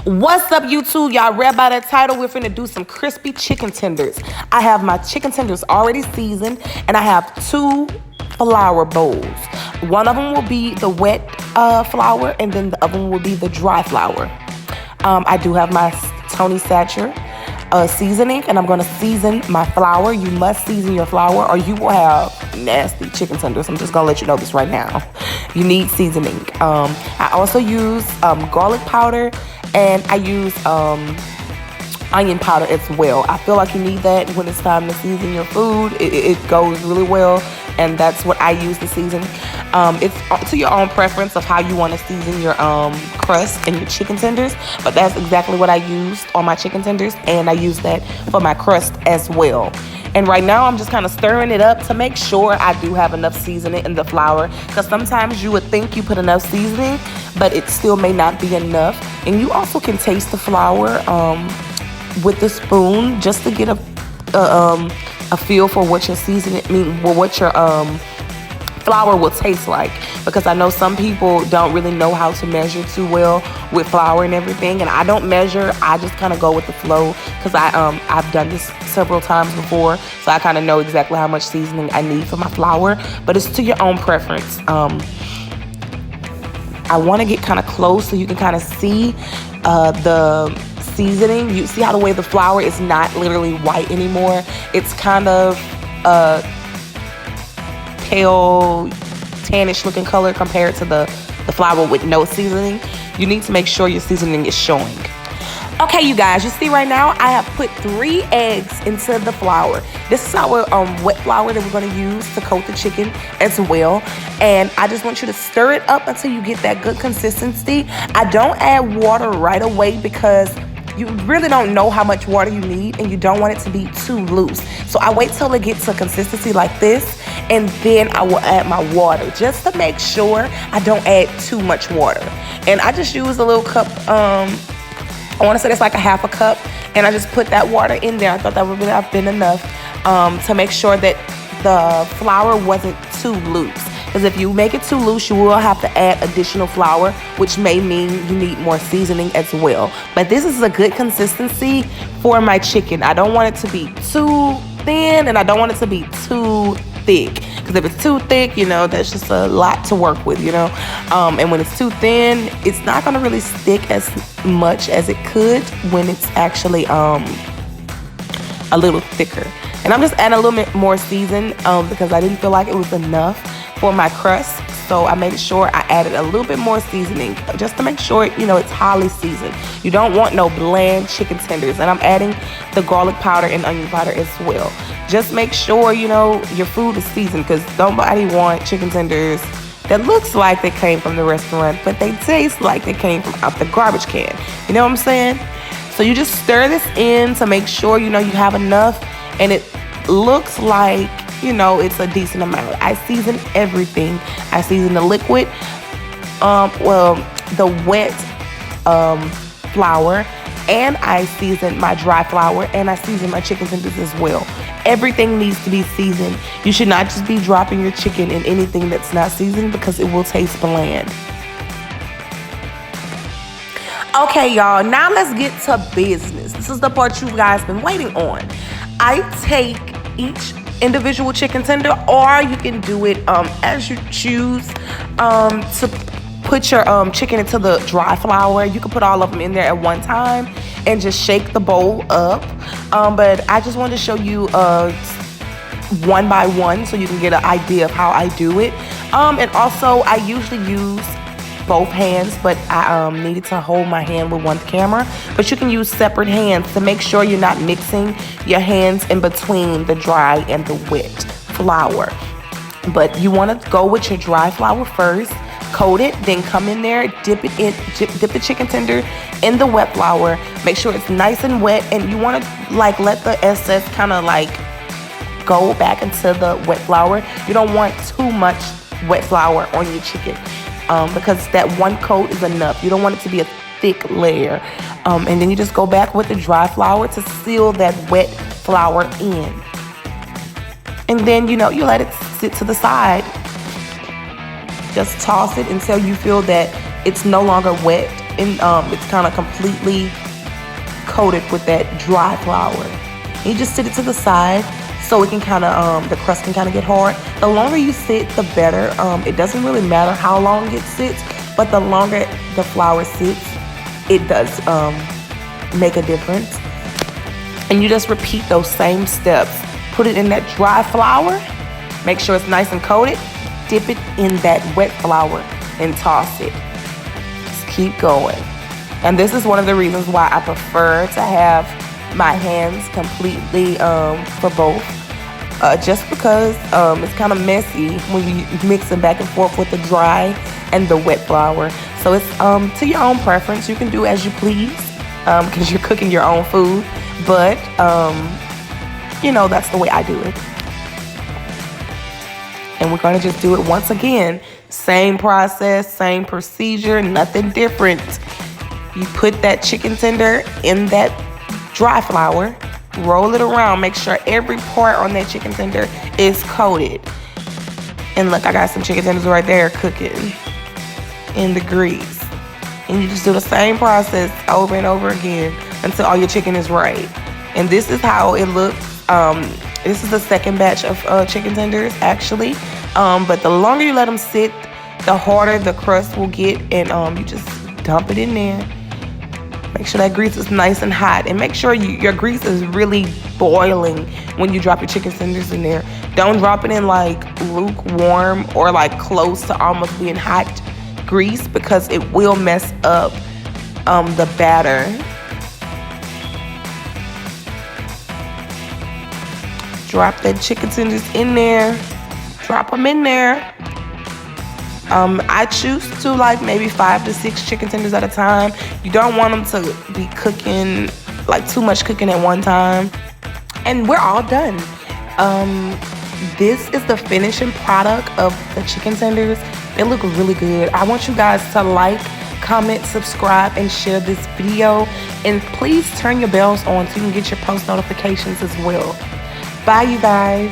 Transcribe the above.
What's up, YouTube? Y'all read by that title. We're finna do some crispy chicken tenders. I have my chicken tenders already seasoned, and I have 2 flour bowls. One of them will be the wet flour, and then the other one will be the dry flour. I do have my Tony Satcher seasoning, and I'm gonna season my flour. You must season your flour or you will have nasty chicken tenders. I'm just gonna let you know this right now. You need seasoning. I also use garlic powder, and I use onion powder as well. I feel like you need that when it's time to season your food. It goes really well, and that's what I use to season. It's to your own preference of how you want to season your crust and your chicken tenders, but that's exactly what I used on my chicken tenders, and I use that for my crust as well. And right now I'm just kind of stirring it up to make sure I do have enough seasoning in the flour, because sometimes you would think you put enough seasoning, but it still may not be enough. And you also can taste the flour with the spoon just to get a feel for what your seasoning, what your flour will taste like, because I know some people don't really know how to measure too well with flour and everything, and I don't measure. I just kind of go with the flow, because I've done this several times before, so I kind of know exactly how much seasoning I need for my flour, but it's to your own preference. I want to get kind of close so you can kind of see the seasoning. You see how the way the flour is not literally white anymore. It's kind of pale tannish looking color compared to the flour with no seasoning. You need to make sure your seasoning is showing. Okay, you guys, you see right now I have put 3 eggs into the flour. This is our wet flour that we're going to use to coat the chicken as well. And I just want you to stir it up until you get that good consistency. I don't add water right away because you really don't know how much water you need, and you don't want it to be too loose. So I wait till it gets a consistency like this, and then I will add my water just to make sure I don't add too much water. And I just use a little cup, I want to say that's like a half a cup, and I just put that water in there. I thought that would really have been enough to make sure that the flour wasn't too loose. Because if you make it too loose, you will have to add additional flour, which may mean you need more seasoning as well. But this is a good consistency for my chicken. I don't want it to be too thin, and I don't want it to be too thick. Because if it's too thick, you know, that's just a lot to work with, you know. And when it's too thin, it's not going to really stick as much as it could when it's actually a little thicker. And I'm just adding a little bit more season because I didn't feel like it was enough for my crust, so I made sure I added a little bit more seasoning just to make sure, you know, it's highly seasoned. You don't want no bland chicken tenders. And I'm adding the garlic powder and onion powder as well. Just make sure, you know, your food is seasoned, because nobody wants chicken tenders that looks like they came from the restaurant, but they taste like they came from out the garbage can. You know what I'm saying? So you just stir this in to make sure, you know, you have enough, and it looks like, you know, it's a decent amount. I season everything. I season the liquid, the wet flour, and I season my dry flour, and I season my chicken tenders as well. Everything needs to be seasoned. You should not just be dropping your chicken in anything that's not seasoned, because it will taste bland. Okay, y'all, now let's get to business. This is the part you guys been waiting on. I take each individual chicken tender, or you can do it as you choose to put your chicken into the dry flour. You can put all of them in there at one time and just shake the bowl up, but I just wanted to show you one by one so you can get an idea of how I do it. And also I usually use both hands, but I needed to hold my hand with one camera. But you can use separate hands to make sure you're not mixing your hands in between the dry and the wet flour. But you want to go with your dry flour first, coat it, then come in there, dip the chicken tender in the wet flour. Make sure it's nice and wet, and you want to like let the excess kind of like go back into the wet flour. You don't want too much wet flour on your chicken. Because that one coat is enough. You don't want it to be a thick layer. And then you just go back with the dry flour to seal that wet flour in. And then, you know, you let it sit to the side. Just toss it until you feel that it's no longer wet it's kind of completely coated with that dry flour. And you just sit it to the side so it can kind of, the crust can kind of get hard. The longer you sit, the better. It doesn't really matter how long it sits, but the longer the flour sits, it does make a difference. And you just repeat those same steps. Put it in that dry flour, make sure it's nice and coated, dip it in that wet flour and toss it. Just keep going. And this is one of the reasons why I prefer to have my hands completely for both. Just because it's kind of messy when you mix it back and forth with the dry and the wet flour. So it's to your own preference. You can do as you please because you're cooking your own food. But, you know, that's the way I do it. And we're going to just do it once again. Same process, same procedure, nothing different. You put that chicken tender in that dry flour, roll it around, make sure every part on that chicken tender is coated. And look, I got some chicken tenders right there cooking in the grease. And you just do the same process over and over again until all your chicken is right. And this is how it looks. This is the second batch of chicken tenders, actually. But the longer you let them sit, the harder the crust will get. And you just dump it in there. Make sure that grease is nice and hot. And make sure your grease is really boiling when you drop your chicken tenders in there. Don't drop it in like lukewarm or like close to almost being hot grease, because it will mess up the batter. Drop that chicken tenders in there. Drop them in there. I choose to like maybe 5 to 6 chicken tenders at a time. You don't want them to be cooking, like too much cooking at one time. And we're all done. This is the finishing product of the chicken tenders. They look really good. I want you guys to like, comment, subscribe, and share this video. And please turn your bells on so you can get your post notifications as well. Bye, you guys.